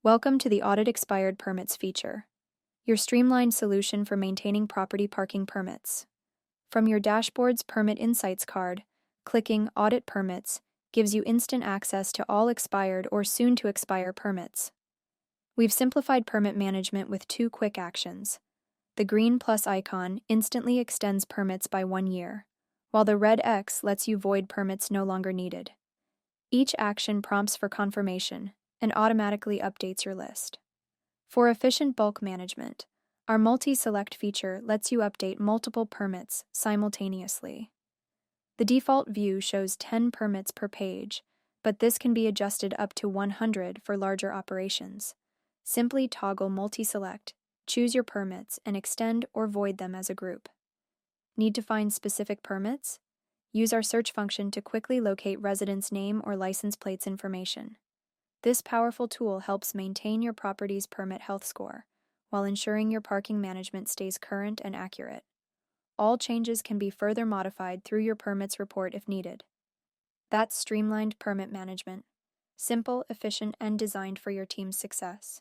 Welcome to the Audit Expired Permits feature, your streamlined solution for maintaining property parking permits. From your dashboard's Permit Insights card, clicking Audit Permits gives you instant access to all expired or soon-to-expire permits. We've simplified permit management with 2 quick actions. The green plus icon instantly extends permits by 1 year, while the red X lets you void permits no longer needed. Each action prompts for confirmation and automatically updates your list. For efficient bulk management, our multi-select feature lets you update multiple permits simultaneously. The default view shows 10 permits per page, but this can be adjusted up to 100 for larger operations. Simply toggle multi-select, choose your permits, and extend or void them as a group. Need to find specific permits? Use our search function to quickly locate residents' name or license plates information. This powerful tool helps maintain your property's permit health score, while ensuring your parking management stays current and accurate. All changes can be further modified through your permits report if needed. That's streamlined permit management. Simple, efficient, and designed for your team's success.